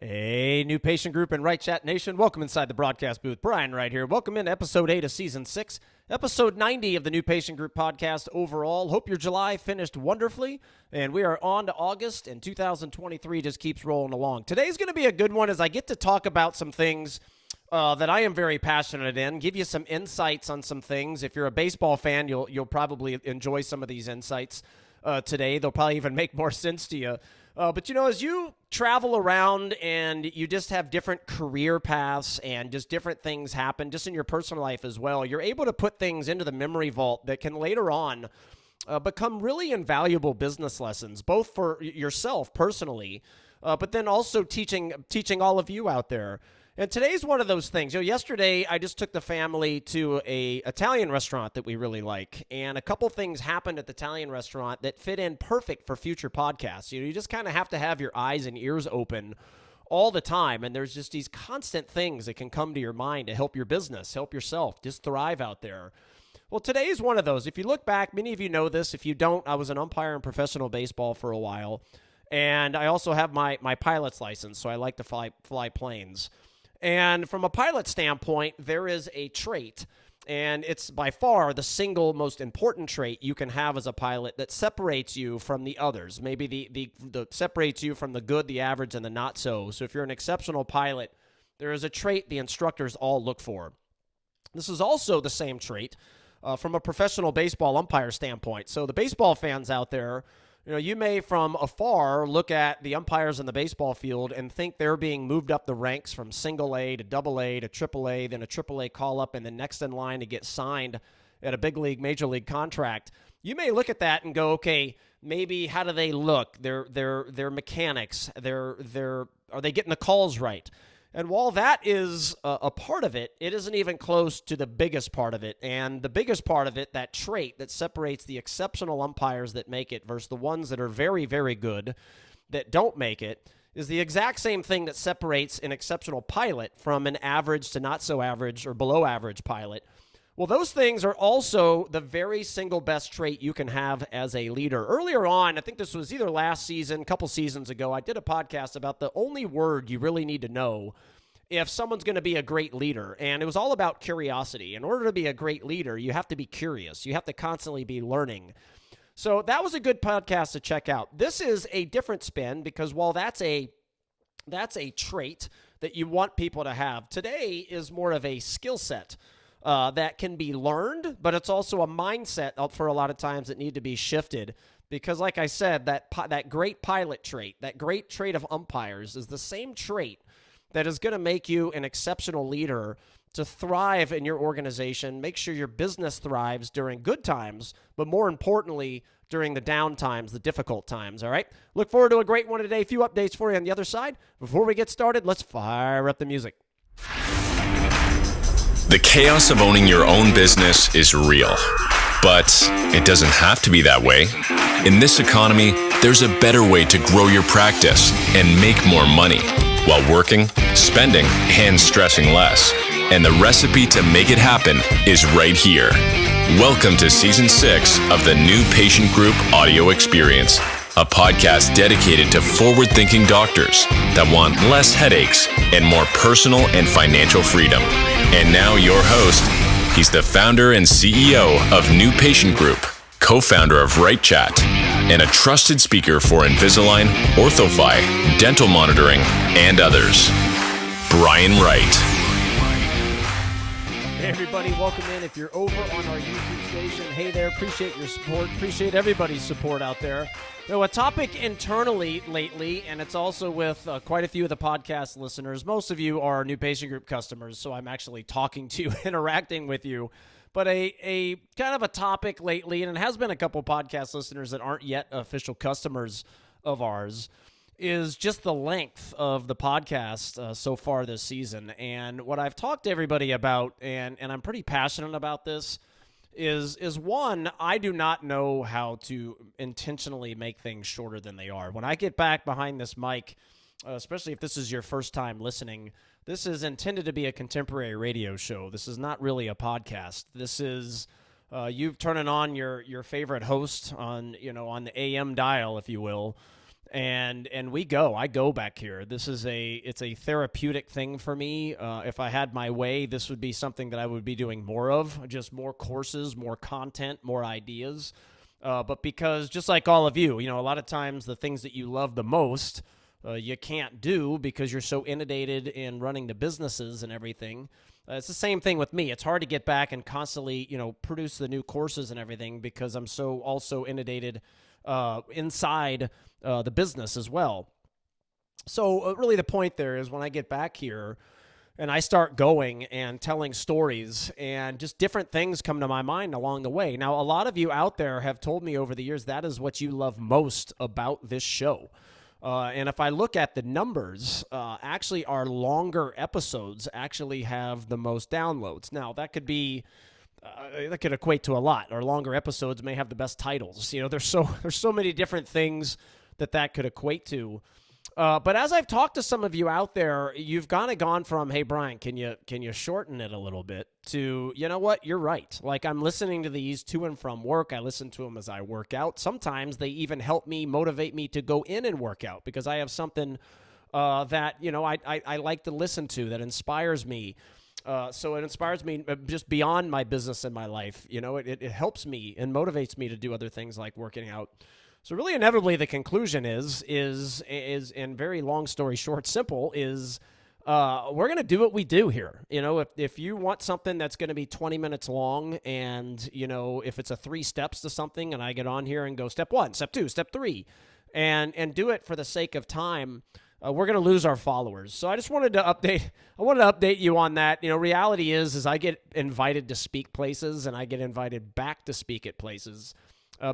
Hey, new patient group and Right Chat Nation. Welcome inside the broadcast booth. Brian right here. Welcome into episode 8 of season 6, episode 90 of the new patient group podcast overall. Hope your July finished wonderfully, and we are on to August, and 2023 just keeps rolling along. Today's going to be a good one as I get to talk about some things that I am very passionate in, give you some insights on some things. If you're a baseball fan, you'll probably enjoy some of these insights today. They'll probably even make more sense to you. But, as you travel around and you just have different career paths and just different things happen just in your personal life as well, you're able to put things into the memory vault that can later on become really invaluable business lessons, both for yourself personally, but then also teaching all of you out there. And today's one of those things. Yesterday I just took the family to a Italian restaurant that we really like, and a couple things happened at the Italian restaurant that fit in perfect for future podcasts. You just kind of have to have your eyes and ears open all the time, and there's just these constant things that can come to your mind to help your business, help yourself, just thrive out there. Well, today is one of those. If you look back, many of you know this. If you don't, I was an umpire in professional baseball for a while, and I also have my pilot's license, so I like to fly planes. And from a pilot standpoint, there is a trait, and it's by far the single most important trait you can have as a pilot that separates you from the others. Maybe the separates you from the good, the average, and the not so. So if you're an exceptional pilot, there is a trait the instructors all look for. This is also the same trait from a professional baseball umpire standpoint. So the baseball fans out there, you may from afar look at the umpires in the baseball field and think they're being moved up the ranks from single A to double A to triple A, then a triple A call-up, and then next in line to get signed at a big league, major league contract. You may look at that and go, okay, maybe how do they look? Their mechanics, are they getting the calls right? And while that is a part of it, it isn't even close to the biggest part of it. And the biggest part of it, that trait that separates the exceptional umpires that make it versus the ones that are very, very good that don't make it, is the exact same thing that separates an exceptional pilot from an average to not so average or below average pilot. Well, those things are also the very single best trait you can have as a leader. Earlier on, I think this was either last season, a couple seasons ago, I did a podcast about the only word you really need to know if someone's going to be a great leader, and it was all about curiosity. In order to be a great leader, you have to be curious. You have to constantly be learning. So that was a good podcast to check out. This is a different spin because while that's a trait that you want people to have, today is more of a skill set. That can be learned, but it's also a mindset for a lot of times that need to be shifted because, like I said, that great pilot trait, that great trait of umpires is the same trait that is going to make you an exceptional leader to thrive in your organization, make sure your business thrives during good times, but more importantly, during the down times, the difficult times, all right? Look forward to a great one today. A few updates for you on the other side. Before we get started, let's fire up the music. The chaos of owning your own business is real, but it doesn't have to be that way. In this economy, there's a better way to grow your practice and make more money while working, spending, and stressing less. And the recipe to make it happen is right here. Welcome to Season 6 of the New Patient Group Audio Experience, a podcast dedicated to forward-thinking doctors that want less headaches and more personal and financial freedom. And now your host, he's the founder and CEO of New Patient Group, co-founder of Right Chat, and a trusted speaker for Invisalign, Orthophy, dental monitoring, and others, Brian Wright. Hey everybody, welcome in. If you're over on our YouTube station, hey there, appreciate your support, appreciate everybody's support out there. A topic internally lately, and it's also with quite a few of the podcast listeners. Most of you are New Patient Group customers, so I'm actually talking to you, interacting with you. But a kind of a topic lately, and it has been a couple podcast listeners that aren't yet official customers of ours, is just the length of the podcast so far this season. And what I've talked to everybody about, and I'm pretty passionate about this, is one, I do not know how to intentionally make things shorter than they are. When I get back behind this mic, especially if this is your first time listening, this is intended to be a contemporary radio show. This is not really a podcast. This is you turning on your favorite host on the AM dial, if you will, And I go back here. It's a therapeutic thing for me. If I had my way, this would be something that I would be doing more of, just more courses, more content, more ideas. But because just like all of you, a lot of times the things that you love the most, you can't do because you're so inundated in running the businesses and everything. It's the same thing with me. It's hard to get back and constantly, produce the new courses and everything because I'm so also inundated inside the business as well. So really the point there is when I get back here and I start going and telling stories and just different things come to my mind along the way. Now, a lot of you out there have told me over the years that is what you love most about this show. And if I look at the numbers, actually our longer episodes actually have the most downloads. Now, that could be that could equate to a lot. Our longer episodes may have the best titles. There's so many different things that could equate to. But as I've talked to some of you out there, you've kind of gone from, hey, Brian, can you shorten it a little bit to, you know what, you're right. Like I'm listening to these to and from work. I listen to them as I work out. Sometimes they even help me motivate me to go in and work out because I have something that, I like to listen to that inspires me. So it inspires me just beyond my business and my life. It helps me and motivates me to do other things like working out. So really inevitably the conclusion is in very long story short, simple is we're going to do what we do here. If you want something that's going to be 20 minutes long and, if it's a 3 steps to something and I get on here and go step 1, step 2, step 3 and do it for the sake of time, we're going to lose our followers. So I just wanted to update you on that. Reality is I get invited to speak places and I get invited back to speak at places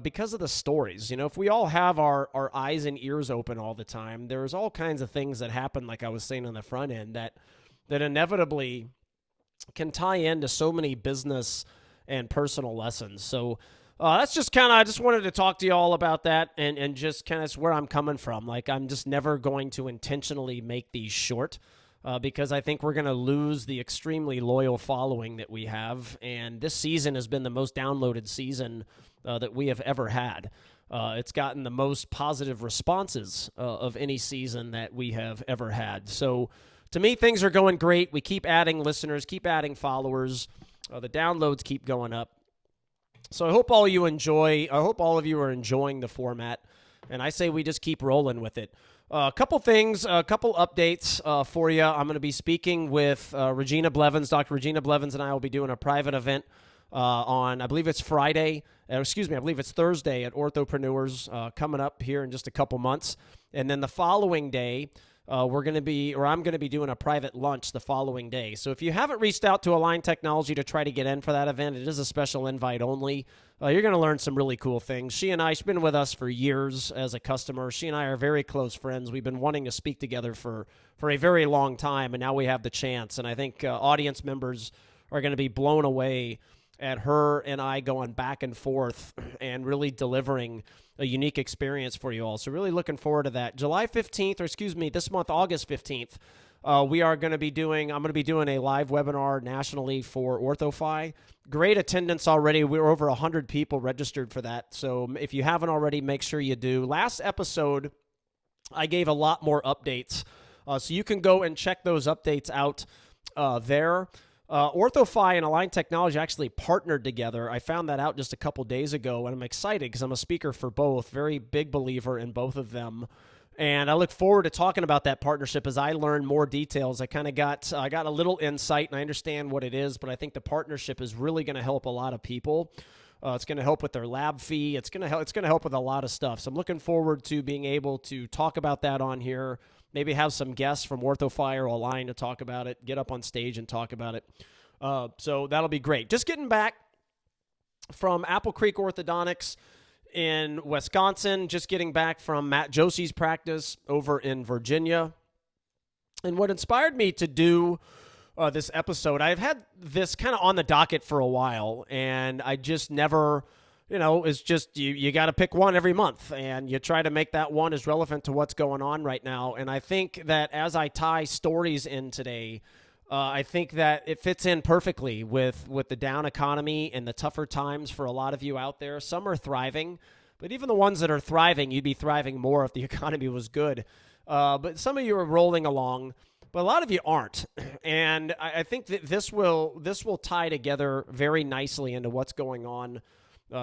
because of the stories. If we all have our eyes and ears open all the time, there's all kinds of things that happen, like I was saying on the front end, that inevitably can tie into so many business and personal lessons. So that's just I just wanted to talk to you all about that and just kind of where I'm coming from. Like I'm just never going to intentionally make these short because I think we're going to lose the extremely loyal following that we have. And this season has been the most downloaded season that we have ever had. It's gotten the most positive responses of any season that we have ever had. So to me, things are going great. We keep adding listeners, keep adding followers. The downloads keep going up. So I hope all of you are enjoying the format, and I say we just keep rolling with it. A couple things, a couple updates for you. I'm going to be speaking with Regina Blevins. Dr. Regina Blevins and I will be doing a private event on, I believe it's Thursday at Orthopreneurs coming up here in just a couple months. And then the following day, I'm going to be doing a private lunch the following day. So if you haven't reached out to Align Technology to try to get in for that event, it is a special invite only. You're going to learn some really cool things. She's been with us for years as a customer. She and I are very close friends. We've been wanting to speak together for a very long time, and now we have the chance. And I think audience members are going to be blown away at her and I going back and forth and really delivering a unique experience for you all. So really looking forward to that. This month, August 15th, I'm going to be doing a live webinar nationally for OrthoFi. Great attendance already. We're over 100 people registered for that. So if you haven't already, make sure you do. Last episode, I gave a lot more updates. So you can go and check those updates out there. OrthoFi and Align Technology actually partnered together. I found that out just a couple days ago, and I'm excited because I'm a speaker for both. Very big believer in both of them. And I look forward to talking about that partnership as I learn more details. I got a little insight, and I understand what it is, but I think the partnership is really going to help a lot of people. It's going to help with their lab fee. It's going to help with a lot of stuff. So I'm looking forward to being able to talk about that on here. Maybe have some guests from OrthoFi or Align to talk about it, get up on stage and talk about it. So that'll be great. Just getting back from Apple Creek Orthodontics in Wisconsin, just getting back from Matt Josie's practice over in Virginia. And what inspired me to do this episode, I've had this kind of on the docket for a while, and I just never... it's just you got to pick one every month, and you try to make that one as relevant to what's going on right now. And I think that as I tie stories in today, I think that it fits in perfectly with the down economy and the tougher times for a lot of you out there. Some are thriving. But even the ones that are thriving, you'd be thriving more if the economy was good. But some of you are rolling along, but a lot of you aren't. And I think that this will tie together very nicely into what's going on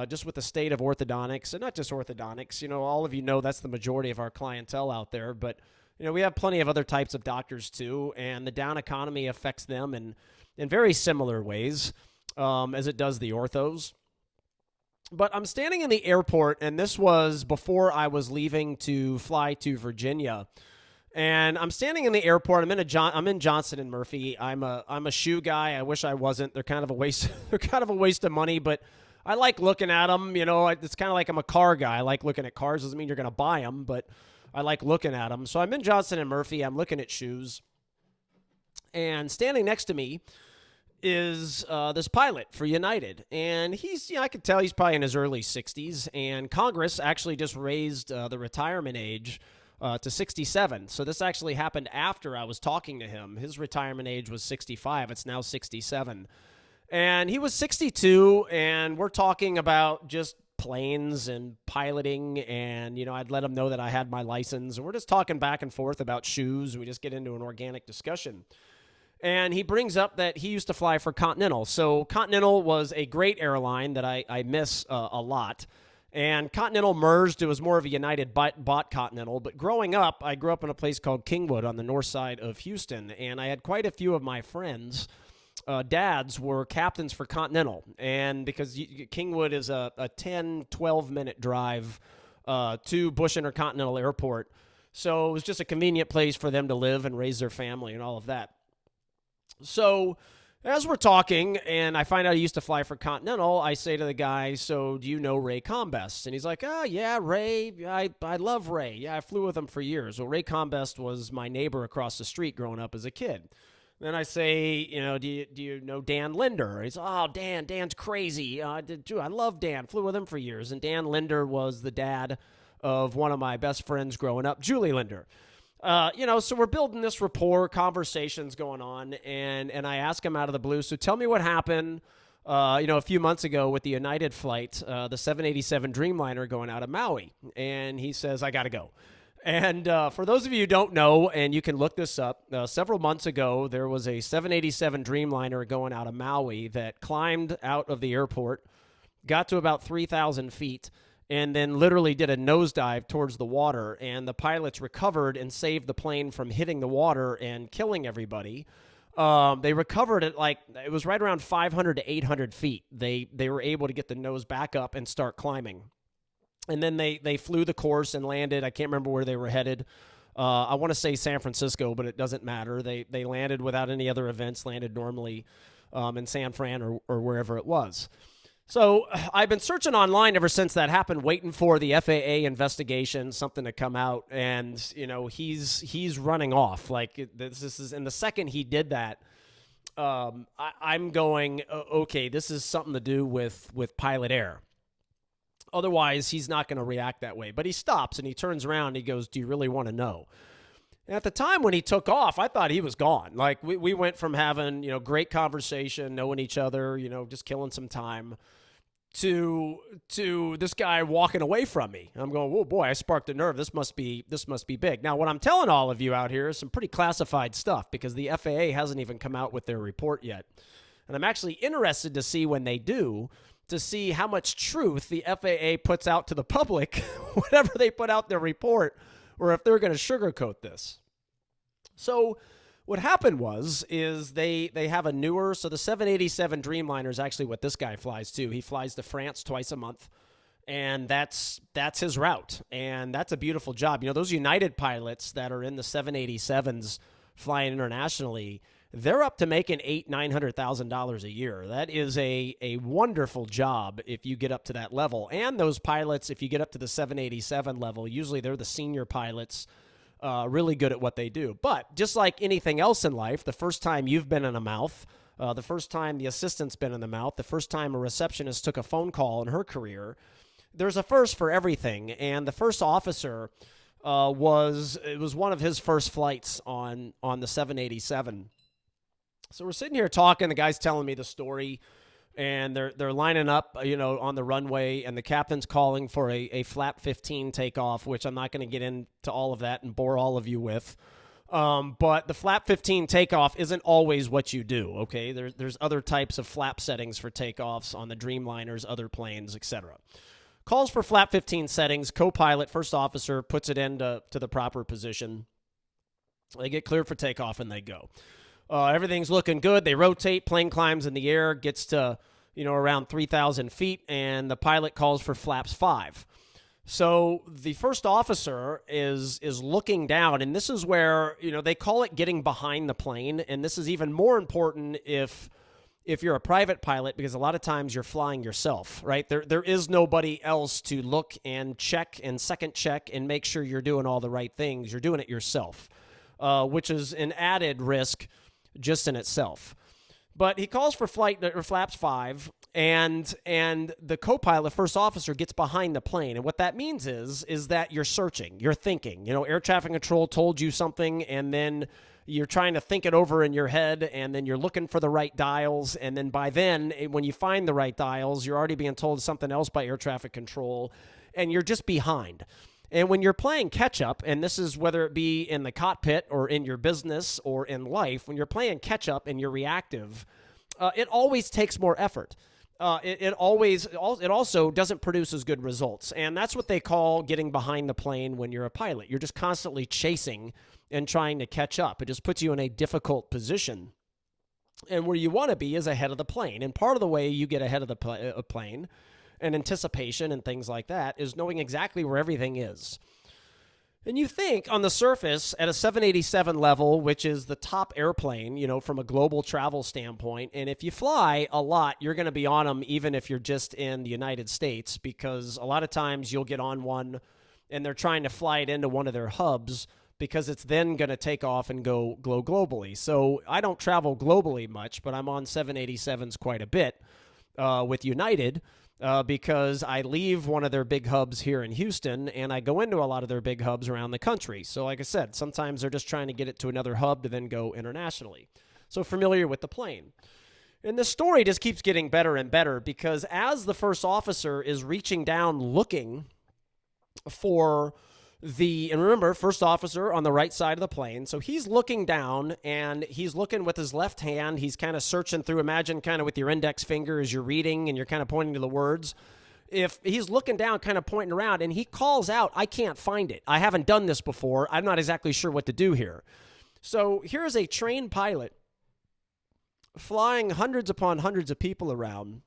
just with the state of orthodontics, and not just orthodontics. You know, all of you know that's the majority of our clientele out there, but you know, we have plenty of other types of doctors too, and the down economy affects them in very similar ways as it does the orthos. But I'm standing in the airport, and this was before I was leaving to fly to Virginia. And I'm standing in the airport. I'm in Johnson and Murphy. I'm a shoe guy. I wish I wasn't. They're kind of a waste. They're kind of a waste of money, but I like looking at them. You know, it's kind of like I'm a car guy. I like looking at cars. Doesn't mean you're going to buy them, but I like looking at them. So I'm in Johnson and Murphy. I'm looking at shoes. And standing next to me is this pilot for United. And he's, I could tell he's probably in his early 60s. And Congress actually just raised the retirement age to 67. So this actually happened after I was talking to him. His retirement age was 65. It's now 67. And he was 62, and we're talking about just planes and piloting, and, you know, I'd let him know that I had my license, and we're just talking back and forth about shoes. We just get into an organic discussion. And he brings up that he used to fly for Continental. So Continental was a great airline that I miss a lot. And Continental merged. It was more of a United bought Continental. But growing up, I grew up in a place called Kingwood on the north side of Houston, and I had quite a few of my friends dads were captains for Continental, and because Kingwood is a 10, 12-minute drive to Bush Intercontinental Airport, so it was just a convenient place for them to live and raise their family and all of that. So as we're talking, and I find out he used to fly for Continental, I say to the guy, so do you know Ray Combest? And he's like, oh, yeah, Ray. I love Ray. Yeah, I flew with him for years. Well, Ray Combest was my neighbor across the street growing up as a kid. Then I say, you know, do you know Dan Linder? He's, oh, Dan's crazy. I love Dan. Flew with him for years. And Dan Linder was the dad of one of my best friends growing up, Julie Linder. You know, so we're building this rapport, conversations going on, and I ask him out of the blue, so tell me what happened, you know, a few months ago with the United flight, the 787 Dreamliner going out of Maui. And he says, I got to go. And for those of you who don't know, and you can look this up, several months ago, there was a 787 Dreamliner going out of Maui that climbed out of the airport, got to about 3,000 feet, and then literally did a nosedive towards the water. And the pilots recovered and saved the plane from hitting the water and killing everybody. They recovered it it was right around 500 to 800 feet. They were able to get the nose back up and start climbing. And then they flew the course and landed. I can't remember where they were headed. I want to say San Francisco, but it doesn't matter. They landed without any other events, landed normally in San Fran or wherever it was. So I've been searching online ever since that happened, waiting for the FAA investigation, something to come out. And, you know, he's running off. Like, this is, and the second he did that, I'm going, okay, this is something to do with pilot error. Otherwise, he's not going to react that way. But he stops and he turns around and he goes, do you really want to know? And at the time when he took off, I thought he was gone. Like, we went from having, you know, great conversation, knowing each other, you know, just killing some time, to this guy walking away from me. I'm going, oh boy, I sparked a nerve. This must be big. Now, what I'm telling all of you out here is some pretty classified stuff, because the FAA hasn't even come out with their report yet. And I'm actually interested to see when they do, to see how much truth the FAA puts out to the public whenever they put out their report, or if they're going to sugarcoat this. So what happened is they have a newer, so the 787 Dreamliner is actually what this guy flies too. He flies to France twice a month, and that's his route, and that's a beautiful job. You know, those United pilots that are in the 787s flying internationally, they're up to making $800,000-$900,000 a year. That is a wonderful job if you get up to that level. And those pilots, if you get up to the 787 level, usually they're the senior pilots, really good at what they do. But just like anything else in life, the first time you've been in a mouth, the first time the assistant's been in the mouth, the first time a receptionist took a phone call in her career, there's a first for everything. And the first officer was one of his first flights on the 787. So we're sitting here talking. The guy's telling me the story and they're lining up, on the runway, and the captain's calling for a flap 15 takeoff, which I'm not going to get into all of that and bore all of you with. But the flap 15 takeoff isn't always what you do, okay? There's other types of flap settings for takeoffs on the Dreamliners, other planes, etc. Calls for flap 15 settings. Co-pilot, first officer, puts it into the proper position. They get cleared for takeoff, and they go. Everything's looking good. They rotate. Plane climbs in the air, gets to, around 3,000 feet, and the pilot calls for flaps 5. So the first officer is looking down, and this is where, they call it getting behind the plane, and this is even more important if you're a private pilot, because a lot of times you're flying yourself, right? There is nobody else to look and check and second check and make sure you're doing all the right things. You're doing it yourself, which is an added risk just in itself. But he calls for flaps 5, and the co-pilot, first officer, gets behind the plane. And what that means is that you're searching, you're thinking. Air traffic control told you something, and then you're trying to think it over in your head, and then you're looking for the right dials. And then by then, when you find the right dials, you're already being told something else by air traffic control, and you're just behind. And when you're playing catch-up, and this is whether it be in the cockpit or in your business or in life, when you're playing catch-up and you're reactive, it always takes more effort. It also doesn't produce as good results. And that's what they call getting behind the plane when you're a pilot. You're just constantly chasing and trying to catch up. It just puts you in a difficult position. And where you want to be is ahead of the plane. And part of the way you get ahead of the plane and anticipation and things like that is knowing exactly where everything is. And you think on the surface at a 787 level, which is the top airplane, from a global travel standpoint, and if you fly a lot, you're going to be on them even if you're just in the United States, because a lot of times you'll get on one and they're trying to fly it into one of their hubs because it's then going to take off and go globally. So I don't travel globally much, but I'm on 787s quite a bit with United. Because I leave one of their big hubs here in Houston, and I go into a lot of their big hubs around the country. So like I said, sometimes they're just trying to get it to another hub to then go internationally. So familiar with the plane. And the story just keeps getting better and better, because as the first officer is reaching down looking for and remember, first officer on the right side of the plane. So he's looking down, and he's looking with his left hand. He's kind of searching through. Imagine kind of with your index finger as you're reading and you're kind of pointing to the words. If he's looking down, kind of pointing around, and he calls out, "I can't find it. I haven't done this before. I'm not exactly sure what to do here." So here's a trained pilot flying hundreds upon hundreds of people around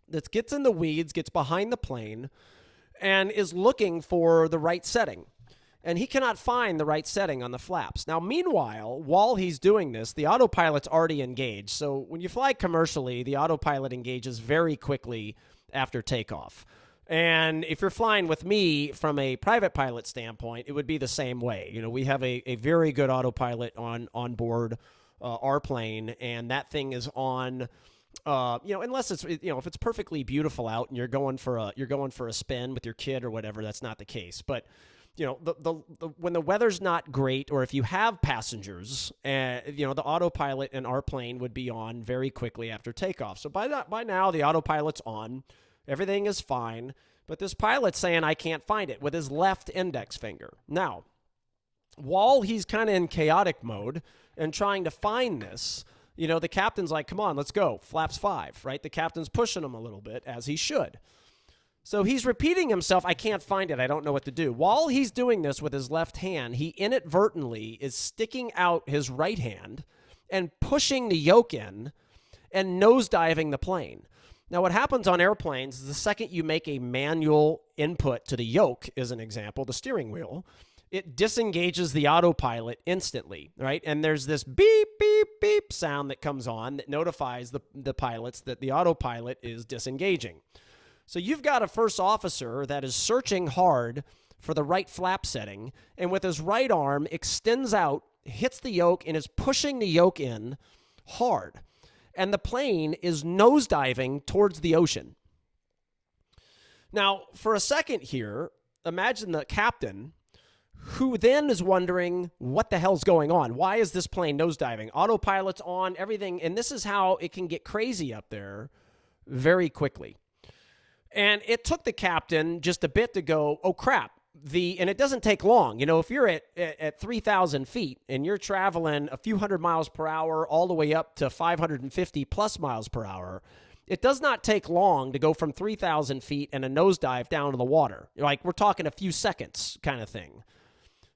that gets in the weeds, gets behind the plane, and is looking for the right setting. And he cannot find the right setting on the flaps. Now, meanwhile, while he's doing this, the autopilot's already engaged. So when you fly commercially, the autopilot engages very quickly after takeoff. And if you're flying with me from a private pilot standpoint, it would be the same way. We have a very good autopilot on board our plane, and that thing is on. Unless it's, if it's perfectly beautiful out and you're going for a spin with your kid or whatever, that's not the case. But, when the weather's not great, or if you have passengers, the autopilot in our plane would be on very quickly after takeoff. So by now the autopilot's on, everything is fine, but this pilot's saying, "I can't find it," with his left index finger. Now, while he's kind of in chaotic mode and trying to find this, the captain's like, "Come on, let's go. Flaps 5, right?" The captain's pushing him a little bit, as he should. So he's repeating himself, "I can't find it. I don't know what to do." While he's doing this with his left hand, he inadvertently is sticking out his right hand and pushing the yoke in and nosediving the plane. Now, what happens on airplanes is the second you make a manual input to the yoke, as an example, the steering wheel, it disengages the autopilot instantly, right? And there's this beep, beep, beep sound that comes on that notifies the pilots that the autopilot is disengaging. So you've got a first officer that is searching hard for the right flap setting, and with his right arm extends out, hits the yoke, and is pushing the yoke in hard. And the plane is nosediving towards the ocean. Now, for a second here, imagine the captain, who then is wondering what the hell's going on. Why is this plane nosediving? Autopilot's on, everything. And this is how it can get crazy up there very quickly. And it took the captain just a bit to go, oh, crap. And it doesn't take long. You know, if you're at 3,000 feet and you're traveling a few hundred miles per hour all the way up to 550 plus miles per hour, it does not take long to go from 3,000 feet and a nosedive down to the water. Like, we're talking a few seconds kind of thing.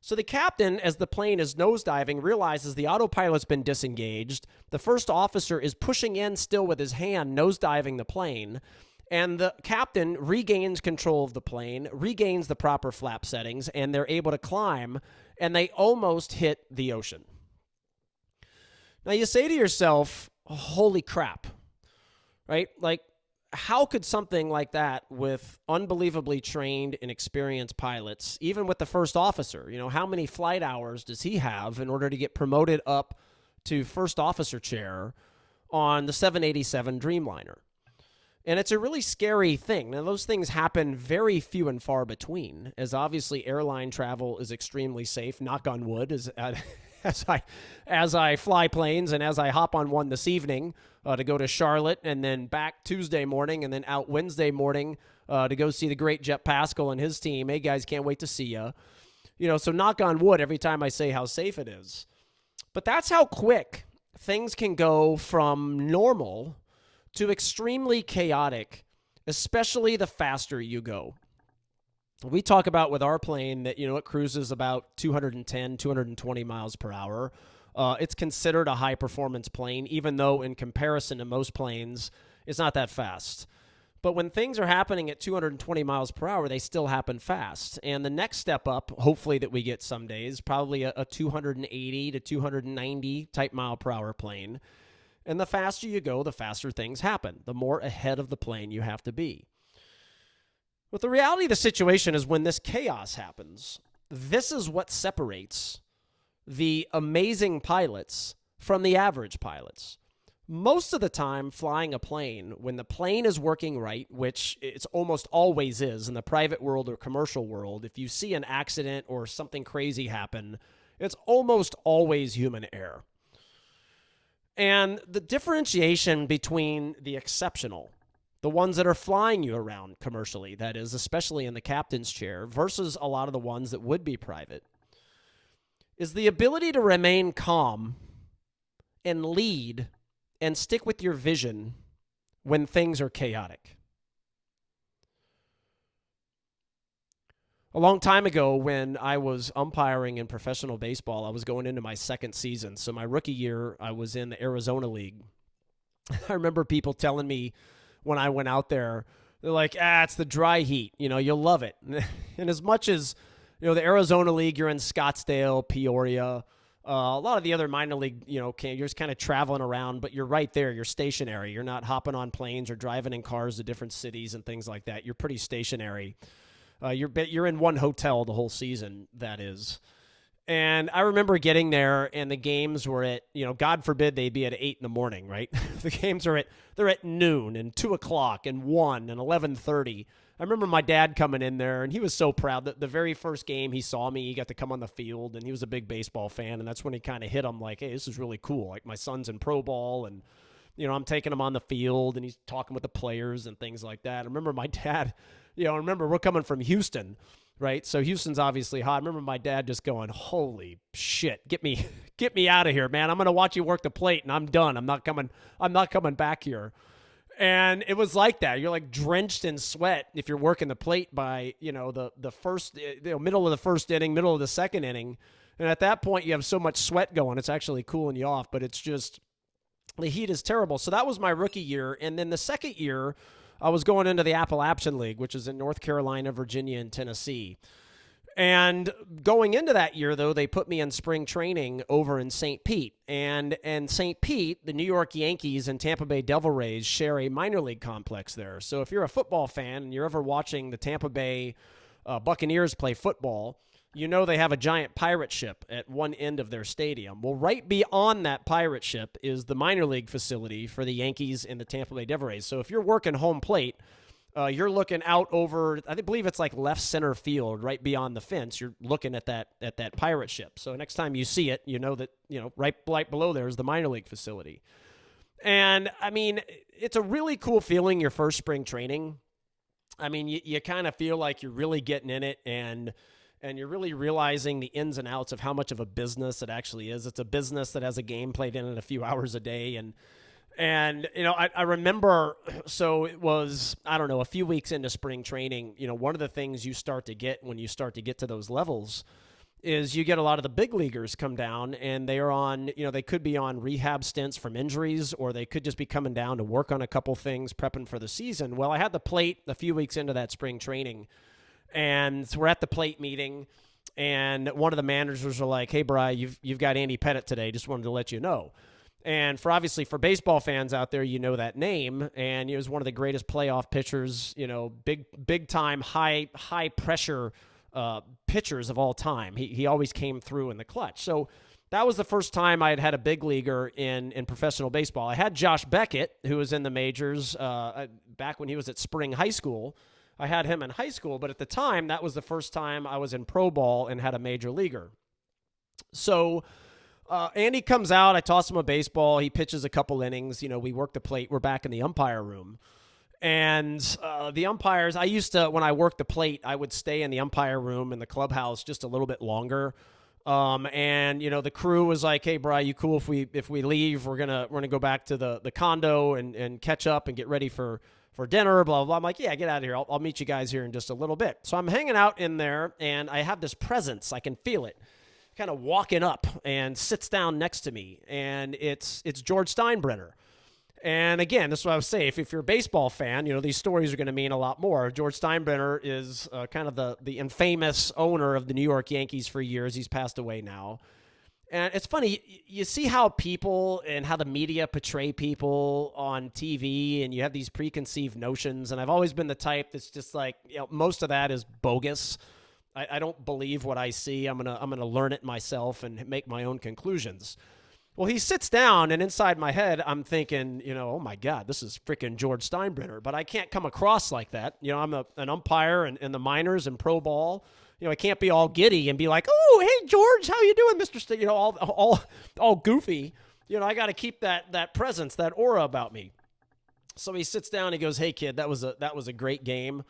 So the captain, as the plane is nosediving, realizes the autopilot's been disengaged. The first officer is pushing in still with his hand, nosediving the plane. And the captain regains control of the plane, regains the proper flap settings, and they're able to climb, and they almost hit the ocean. Now, you say to yourself, holy crap, right? Like, how could something like that with unbelievably trained and experienced pilots, even with the first officer, you know, how many flight hours does he have in order to get promoted up to first officer chair on the 787 Dreamliner? And it's a really scary thing. Now, those things happen very few and far between, as obviously airline travel is extremely safe, knock on wood, as I fly planes and as I hop on one this evening to go to Charlotte and then back Tuesday morning and then out Wednesday morning to go see the great Jet Pascal and his team. Hey, guys, can't wait to see you. You know, so knock on wood every time I say how safe it is. But that's how quick things can go from normal to extremely chaotic, especially the faster you go. We talk about with our plane that, you know, it cruises about 210, 220 miles per hour. It's considered a high-performance plane, even though in comparison to most planes, it's not that fast. But when things are happening at 220 miles per hour, they still happen fast. And the next step up, hopefully that we get some days, probably a 280 to 290 type mile per hour plane. And the faster you go, the faster things happen, the more ahead of the plane you have to be. But the reality of the situation is when this chaos happens, this is what separates the amazing pilots from the average pilots. Most of the time flying a plane, when the plane is working right, which it's almost always is in the private world or commercial world, if you see an accident or something crazy happen, it's almost always human error. And the differentiation between the exceptional, the ones that are flying you around commercially, that is, especially in the captain's chair, versus a lot of the ones that would be private, is the ability to remain calm and lead and stick with your vision when things are chaotic. A long time ago, when I was umpiring in professional baseball, I was going into my second season. So my rookie year, I was in the Arizona League. I remember people telling me when I went out there, they're like, it's the dry heat. You know, you'll love it. And as much as, you know, the Arizona League, you're in Scottsdale, Peoria, a lot of the other minor league, you know, you're just kind of traveling around, but you're right there. You're stationary. You're not hopping on planes or driving in cars to different cities and things like that. You're pretty stationary. You're in one hotel the whole season, that is. And I remember getting there, and the games were at, you know, God forbid they be at 8 in the morning, right? The games they're at noon and 2 o'clock and 1 and 11:30. I remember my dad coming in there, and he was so proud that the very first game he saw me, he got to come on the field, and he was a big baseball fan, and that's when he kind of hit him like, hey, this is really cool. Like, my son's in pro ball, and, you know, I'm taking him on the field, and he's talking with the players and things like that. I remember my dad, you know, remember we're coming from Houston, right? So Houston's obviously hot. I remember my dad just going, holy shit, get me out of here, man. I'm going to watch you work the plate, and I'm done. I'm not coming back here. And it was like that. You're like drenched in sweat if you're working the plate by, you know, the first, you know, middle of the first inning, middle of the second inning. And at that point, you have so much sweat going, it's actually cooling you off, but it's just, the heat is terrible. So that was my rookie year. And then the second year, I was going into the Appalachian League, which is in North Carolina, Virginia, and Tennessee. And going into that year, though, they put me in spring training over in St. Pete. And St. Pete, the New York Yankees and Tampa Bay Devil Rays share a minor league complex there. So if you're a football fan and you're ever watching the Tampa Bay Buccaneers play football, you know they have a giant pirate ship at one end of their stadium. Well, right beyond that pirate ship is the minor league facility for the Yankees and the Tampa Bay Devil Rays. So if you're working home plate, you're looking out over, I believe it's like left center field, right beyond the fence. You're looking at that pirate ship. So next time you see it, you know that, you know, right below there is the minor league facility. And I mean, it's a really cool feeling your first spring training. I mean, you kind of feel like you're really getting in it, and you're really realizing the ins and outs of how much of a business it actually is. It's a business that has a game played in it a few hours a day. And I remember, so it was, I don't know, a few weeks into spring training, one of the things you start to get when you start to get to those levels is you get a lot of the big leaguers come down, and they are on, they could be on rehab stints from injuries, or they could just be coming down to work on a couple things, prepping for the season. Well, I had the plate a few weeks into that spring training, and so we're at the plate meeting, and one of the managers are like, "Hey, Bri, you've got Andy Pettit today. Just wanted to let you know." And obviously for baseball fans out there, you know that name, and he was one of the greatest playoff pitchers, big time, high pressure pitchers of all time. He always came through in the clutch. So that was the first time I had had a big leaguer in professional baseball. I had Josh Beckett, who was in the majors back when he was at Spring High School. I had him in high school, but at the time, that was the first time I was in pro ball and had a major leaguer. So Andy comes out. I toss him a baseball. He pitches a couple innings. We work the plate. We're back in the umpire room. And the umpires, I used to, when I worked the plate, I would stay in the umpire room in the clubhouse just a little bit longer. And the crew was like, "Hey, Bri, you cool if we leave? We're gonna go back to the condo and catch up and get ready for dinner, blah, blah, blah." I'm like, "Yeah, get out of here. I'll meet you guys here in just a little bit." So I'm hanging out in there, and I have this presence. I can feel it kind of walking up, and sits down next to me, and it's George Steinbrenner. And again, this is what I was saying. If you're a baseball fan, these stories are going to mean a lot more. George Steinbrenner is kind of the infamous owner of the New York Yankees for years. He's passed away now. And it's funny, you see how people and how the media portray people on TV, and you have these preconceived notions. And I've always been the type that's just like, most of that is bogus. I don't believe what I see. I'm gonna learn it myself and make my own conclusions. Well, he sits down, and inside my head, I'm thinking, oh my God, this is freaking George Steinbrenner. But I can't come across like that. I'm an umpire in the minors and pro ball. I can't be all giddy and be like, "Oh, hey George, how you doing, Mr. All goofy. I got to keep that presence, that aura about me." So he sits down. He goes, "Hey kid, that was a great game.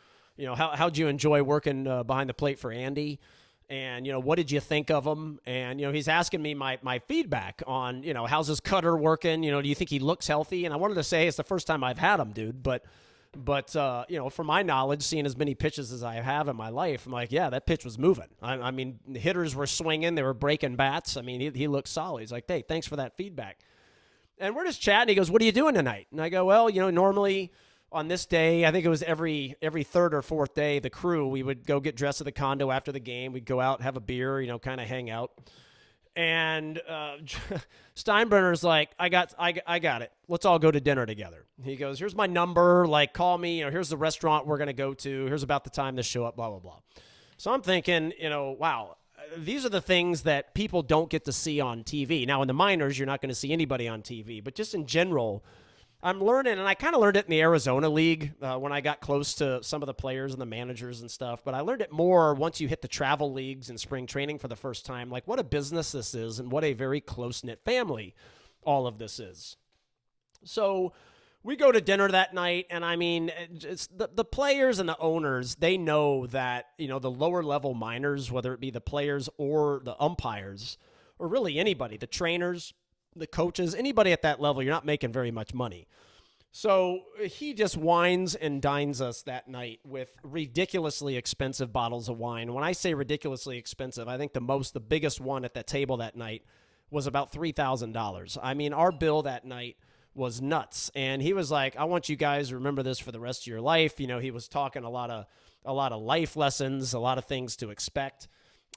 How'd you enjoy working behind the plate for Andy? And, what did you think of him?" And, he's asking me my feedback on, how's his cutter working? Do you think he looks healthy? And I wanted to say it's the first time I've had him, dude. But from my knowledge, seeing as many pitches as I have in my life, I'm like, yeah, that pitch was moving. I mean, the hitters were swinging. They were breaking bats. I mean, he looked solid. He's like, "Hey, thanks for that feedback." And we're just chatting. He goes, "What are you doing tonight?" And I go, "Well, normally on this day," I think it was every third or fourth day, the crew, we would go get dressed at the condo after the game. We'd go out, have a beer, kind of hang out. And Steinbrenner's like, I got it. Let's all go to dinner together." He goes, "Here's my number. Like, call me. Here's the restaurant we're going to go to. Here's about the time to show up, blah, blah, blah." So I'm thinking, wow, these are the things that people don't get to see on TV. Now, in the minors, you're not going to see anybody on TV. But just in general, I'm learning, and I kind of learned it in the Arizona League when I got close to some of the players and the managers and stuff. But I learned it more once you hit the travel leagues and spring training for the first time, like what a business this is and what a very close-knit family all of this is. So we go to dinner that night, and I mean, it's the players and the owners, they know that, the lower-level minors, whether it be the players or the umpires, or really anybody, the trainers, the coaches, anybody at that level, you're not making very much money. So he just wines and dines us that night with ridiculously expensive bottles of wine. When I say ridiculously expensive, I think the biggest one at that table that night was about $3,000. I mean, our bill that night was nuts. And he was like, "I want you guys to remember this for the rest of your life." He was talking a lot of life lessons, a lot of things to expect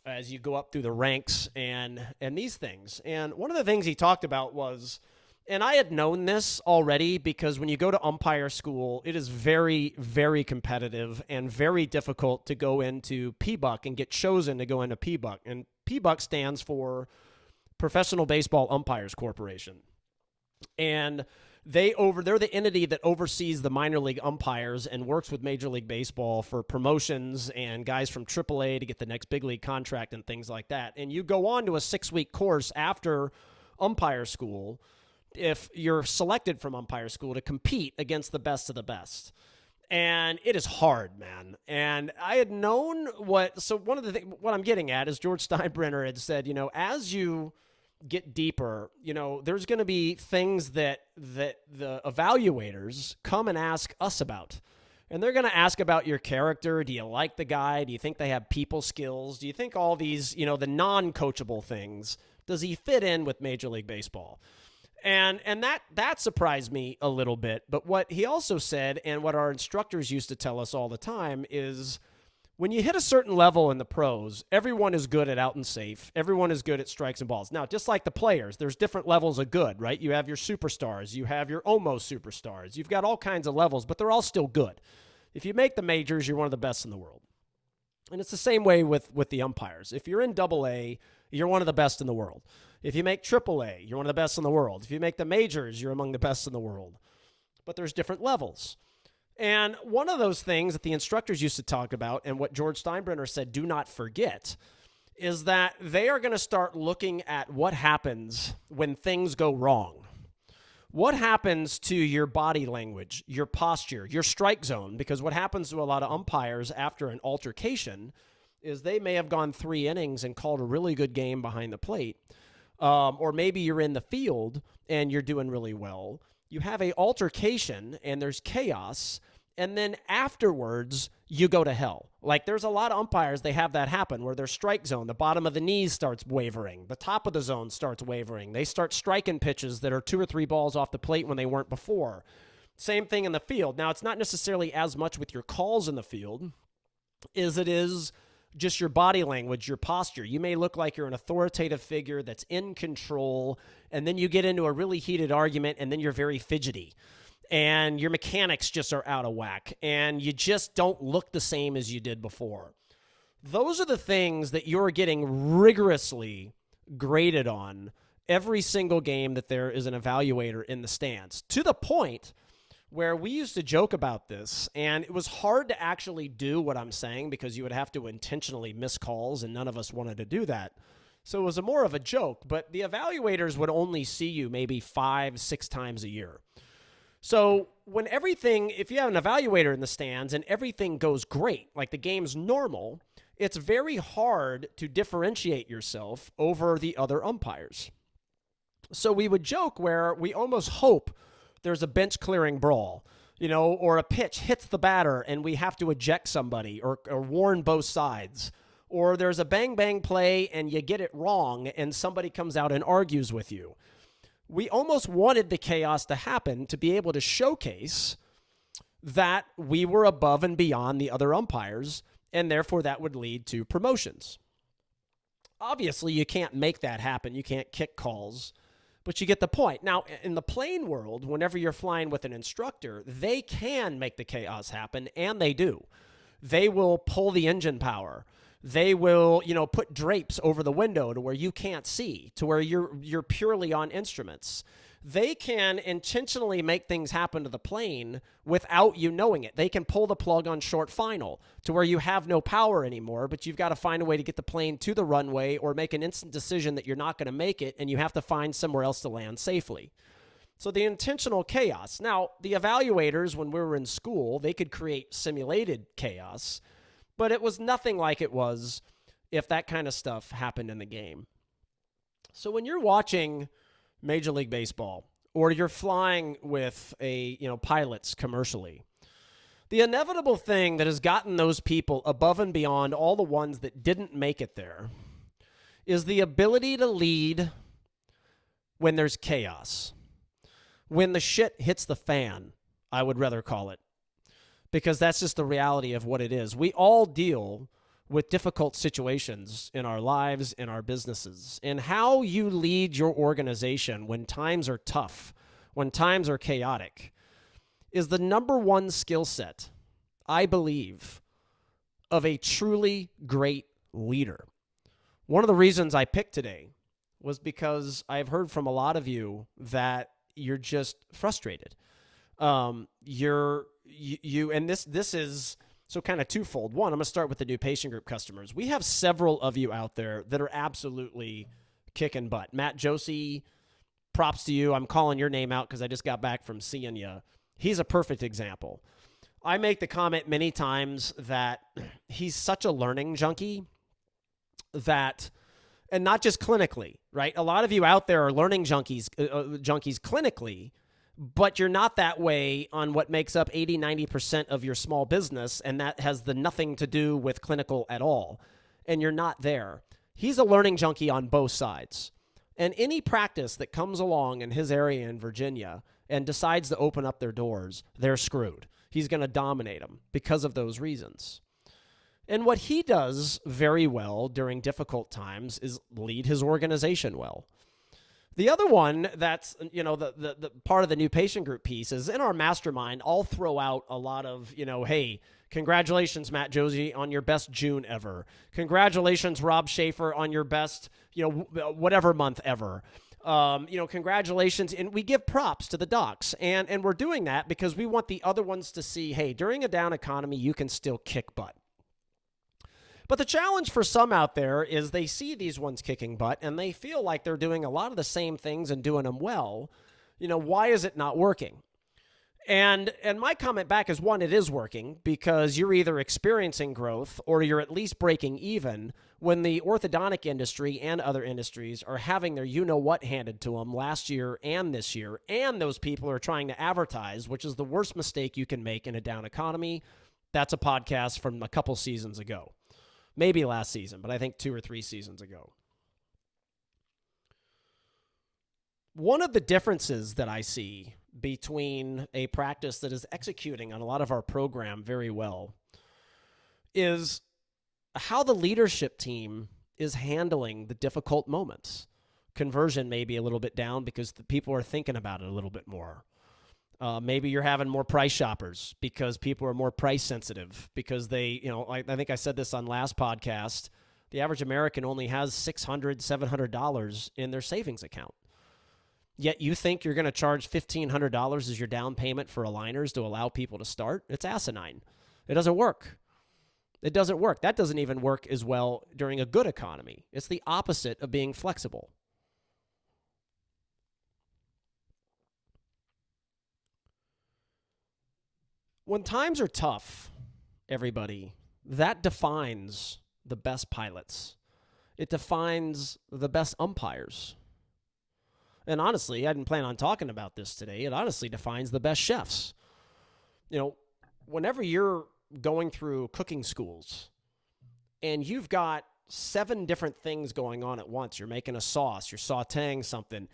as you go up through the ranks and these things. And one of the things he talked about was, and I had known this already, because when you go to umpire school, it is very, very competitive and very difficult to go into PBUC and get chosen to go into PBUC. And PBUC stands for Professional Baseball Umpires Corporation. And they're the entity that oversees the minor league umpires and works with Major League Baseball for promotions and guys from AAA to get the next big league contract and things like that. And you go on to a 6-week course after umpire school if you're selected from umpire school to compete against the best of the best. And it is hard, man. And I had known what I'm getting at is George Steinbrenner had said, as you get deeper, there's going to be things that the evaluators come and ask us about. And they're going to ask about your character. Do you like the guy? Do you think they have people skills? Do you think all these, the non-coachable things, does he fit in with Major League Baseball? And that surprised me a little bit. But what he also said, and what our instructors used to tell us all the time, is when you hit a certain level in the pros, everyone is good at out and safe. Everyone is good at strikes and balls. Now, just like the players, there's different levels of good, right? You have your superstars. You have your almost superstars. You've got all kinds of levels, but they're all still good. If you make the majors, you're one of the best in the world. And it's the same way with the umpires. If you're in AA, you're one of the best in the world. If you make AAA, you're one of the best in the world. If you make the majors, you're among the best in the world. But there's different levels. And one of those things that the instructors used to talk about, and what George Steinbrenner said, do not forget, is that they are going to start looking at what happens when things go wrong. What happens to your body language, your posture, your strike zone? Because what happens to a lot of umpires after an altercation is they may have gone 3 innings and called a really good game behind the plate. Or maybe you're in the field and you're doing really well. You have a altercation and there's chaos, and then afterwards you go to hell. Like there's a lot of umpires, they have that happen where their strike zone, the bottom of the knees starts wavering, the top of the zone starts wavering. They start striking pitches that are 2 or 3 balls off the plate when they weren't before. Same thing in the field. Now, it's not necessarily as much with your calls in the field as it is just your body language, your posture. You may look like you're an authoritative figure that's in control, and then you get into a really heated argument, and then you're very fidgety, and your mechanics just are out of whack, and you just don't look the same as you did before. Those are the things that you're getting rigorously graded on every single game that there is an evaluator in the stands, to the point where we used to joke about this, and it was hard to actually do what I'm saying because you would have to intentionally miss calls, and none of us wanted to do that. So it was more of a joke, but the evaluators would only see you maybe 5-6 times a year. So if you have an evaluator in the stands and everything goes great, like the game's normal, it's very hard to differentiate yourself over the other umpires. So we would joke where we almost hope there's a bench clearing brawl, or a pitch hits the batter and we have to eject somebody or warn both sides, or there's a bang bang play and you get it wrong and somebody comes out and argues with you. We almost wanted the chaos to happen to be able to showcase that we were above and beyond the other umpires, and therefore that would lead to promotions. Obviously, you can't make that happen. You can't kick calls. But you get the point. Now, in the plane world, whenever you're flying with an instructor, they can make the chaos happen, and they do. They will pull the engine power. They will, put drapes over the window to where you can't see, to where you're purely on instruments. They can intentionally make things happen to the plane without you knowing it. They can pull the plug on short final to where you have no power anymore, but you've got to find a way to get the plane to the runway or make an instant decision that you're not going to make it, and you have to find somewhere else to land safely. So the intentional chaos. Now, the evaluators, when we were in school, they could create simulated chaos, but it was nothing like it was if that kind of stuff happened in the game. So when you're watching Major League Baseball, or you're flying with pilots commercially, the inevitable thing that has gotten those people above and beyond all the ones that didn't make it there is the ability to lead when there's chaos. When the shit hits the fan, I would rather call it, because that's just the reality of what it is. We all deal with difficult situations in our lives, in our businesses, and how you lead your organization when times are tough, when times are chaotic, is the number one skill set, I believe, of a truly great leader. One of the reasons I picked today was because I've heard from a lot of you that you're just frustrated. And this is so kind of twofold. One, I'm going to start with the new patient group customers. We have several of you out there that are absolutely kicking butt. Matt Josie, props to you. I'm calling your name out because I just got back from seeing you. He's a perfect example. I make the comment many times that he's such a learning junkie that, and not just clinically, right? A lot of you out there are learning junkies clinically, but you're not that way on what makes up 80, 90% of your small business, and that has nothing to do with clinical at all, and you're not there. He's a learning junkie on both sides. And any practice that comes along in his area in Virginia and decides to open up their doors, they're screwed. He's going to dominate them because of those reasons. And what he does very well during difficult times is lead his organization well. The other one that's, the part of the new patient group piece is in our mastermind, I'll throw out a lot of, hey, congratulations, Matt Josie, on your best June ever. Congratulations, Rob Schaefer, on your best, whatever month ever. Congratulations. And we give props to the docs. And we're doing that because we want the other ones to see, hey, during a down economy, you can still kick butt. But the challenge for some out there is they see these ones kicking butt and they feel like they're doing a lot of the same things and doing them well. Why is it not working? And my comment back is, one, it is working because you're either experiencing growth or you're at least breaking even when the orthodontic industry and other industries are having their you-know-what handed to them last year and this year, and those people are trying to advertise, which is the worst mistake you can make in a down economy. That's a podcast from a couple seasons ago. Maybe last season, but I think 2 or 3 seasons ago. One of the differences that I see between a practice that is executing on a lot of our program very well is how the leadership team is handling the difficult moments. Conversion may be a little bit down because the people are thinking about it a little bit more. Maybe you're having more price shoppers because people are more price sensitive because they, I think I said this on last podcast, the average American only has $600, $700 in their savings account. Yet you think you're going to charge $1,500 as your down payment for aligners to allow people to start? It's asinine. It doesn't work. It doesn't work. That doesn't even work as well during a good economy. It's the opposite of being flexible. When times are tough, everybody, that defines the best pilots. It defines the best umpires. And honestly, I didn't plan on talking about this today. It honestly defines the best chefs. Whenever you're going through cooking schools and you've got 7 different things going on at once. You're making a sauce, you're sauteing something,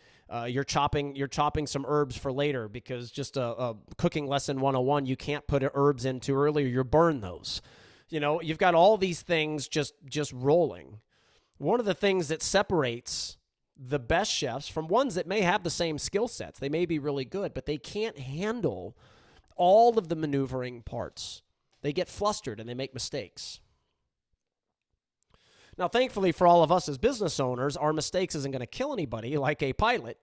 you're chopping some herbs for later because just a cooking lesson 101, you can't put herbs in too early or you burn those. You've got all these things just rolling. One of the things that separates the best chefs from ones that may have the same skill sets, they may be really good, but they can't handle all of the maneuvering parts. They get flustered and they make mistakes. Now, thankfully for all of us as business owners, our mistakes isn't going to kill anybody like a pilot.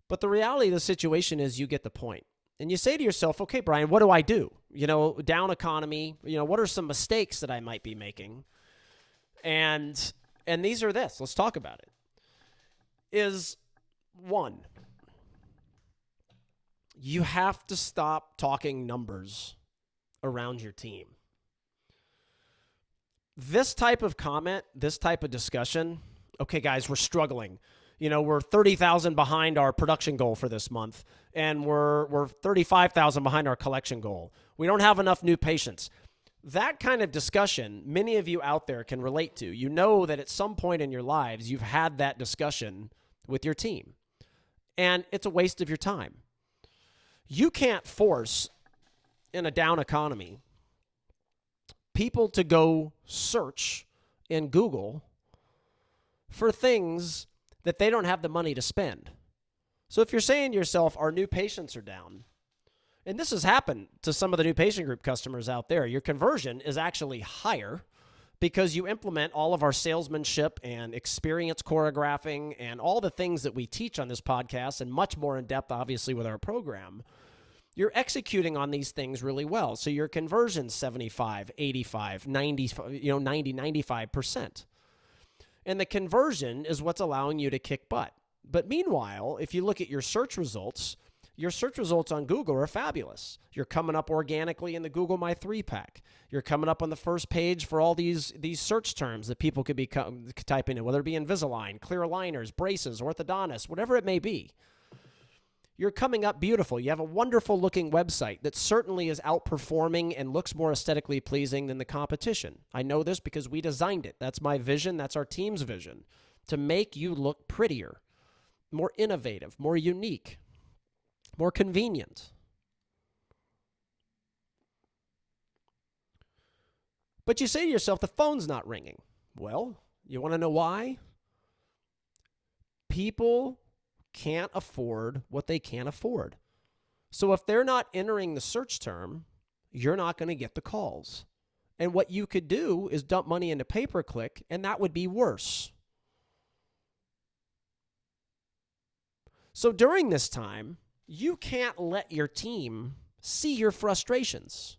But the reality of the situation is you get the point. And you say to yourself, okay, Brian, what do I do? Down economy, what are some mistakes that I might be making? And these are this. Let's talk about it. Is 1, you have to stop talking numbers around your team. This type of comment, this type of discussion, okay, guys, we're struggling. We're 30,000 behind our production goal for this month, and we're 35,000 behind our collection goal. We don't have enough new patients. That kind of discussion, many of you out there can relate to. You know that at some point in your lives, you've had that discussion with your team, and it's a waste of your time. You can't force, in a down economy, people to go search in Google for things that they don't have the money to spend. So if you're saying to yourself, our new patients are down, and this has happened to some of the new patient group customers out there, your conversion is actually higher because you implement all of our salesmanship and experience choreographing and all the things that we teach on this podcast and much more in depth, obviously, with our program. You're executing on these things really well. So your conversion's 75, 85, 90, 95%. And the conversion is what's allowing you to kick butt. But meanwhile, if you look at your search results on Google are fabulous. You're coming up organically in the Google My 3-pack. You're coming up on the first page for all these search terms that people could be typing in, whether it be Invisalign, clear aligners, braces, orthodontist, whatever it may be. You're coming up beautiful. You have a wonderful looking website that certainly is outperforming and looks more aesthetically pleasing than the competition. I know this because we designed it. That's my vision. That's our team's vision, to make you look prettier, more innovative, more unique, more convenient. But you say to yourself, the phone's not ringing. Well, you want to know why? People can't afford what they can't afford. So if they're not entering the search term, you're not going to get the calls. And what you could do is dump money into pay-per-click, and that would be worse. So during this time, you can't let your team see your frustrations.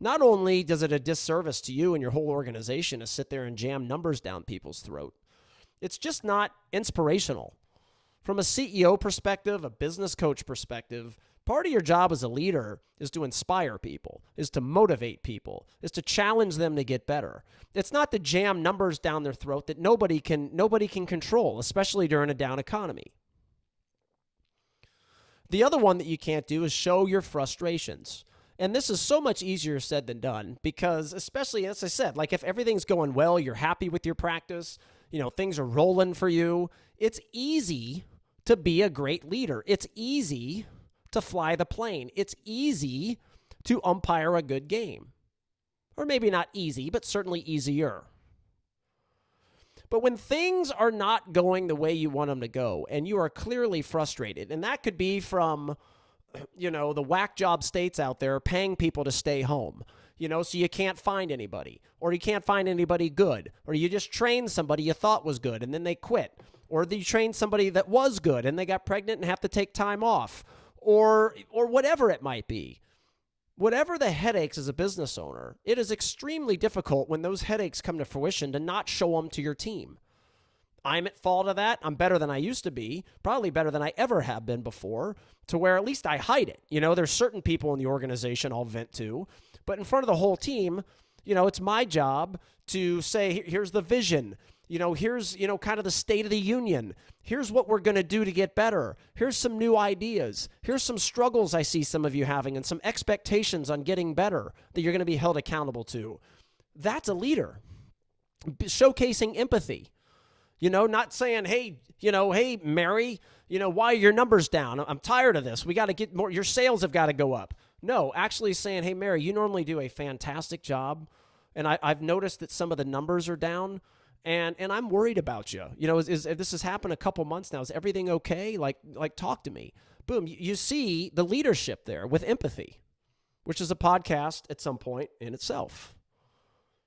Not only does it a disservice to you and your whole organization to sit there and jam numbers down people's throat, it's just not inspirational. From a CEO perspective, a business coach perspective, part of your job as a leader is to inspire people, is to motivate people, is to challenge them to get better. It's not to jam numbers down their throat that nobody can control, especially during a down economy. The other one that you can't do is show your frustrations. And this is so much easier said than done because, especially, as I said, like if everything's going well, you're happy with your practice, things are rolling for you, it's easy to be a great leader. It's easy to fly the plane. It's easy to umpire a good game. Or maybe not easy, but certainly easier. But when things are not going the way you want them to go, and you are clearly frustrated, and that could be from, the whack job states out there paying people to stay home, so you can't find anybody, or you can't find anybody good, or you just trained somebody you thought was good, and then they quit, or you trained somebody that was good, and they got pregnant and have to take time off, or whatever it might be. Whatever the headaches as a business owner, it is extremely difficult when those headaches come to fruition to not show them to your team. I'm at fault of that. I'm better than I used to be, probably better than I ever have been before, to where at least I hide it. There's certain people in the organization I'll vent to, but in front of the whole team, it's my job to say, here's the vision. Here's, kind of the state of the union. Here's what we're going to do to get better. Here's some new ideas. Here's some struggles I see some of you having and some expectations on getting better that you're going to be held accountable to. That's a leader. Showcasing empathy. Not saying, hey, Mary, why are your numbers down? I'm tired of this. We got to get more. Your sales have got to go up. No, actually saying, hey, Mary, you normally do a fantastic job. And I've noticed that some of the numbers are down. And I'm worried about you. Is this has happened a couple months now. Is everything okay? Like talk to me. Boom. You see the leadership there with empathy, which is a podcast at some point in itself,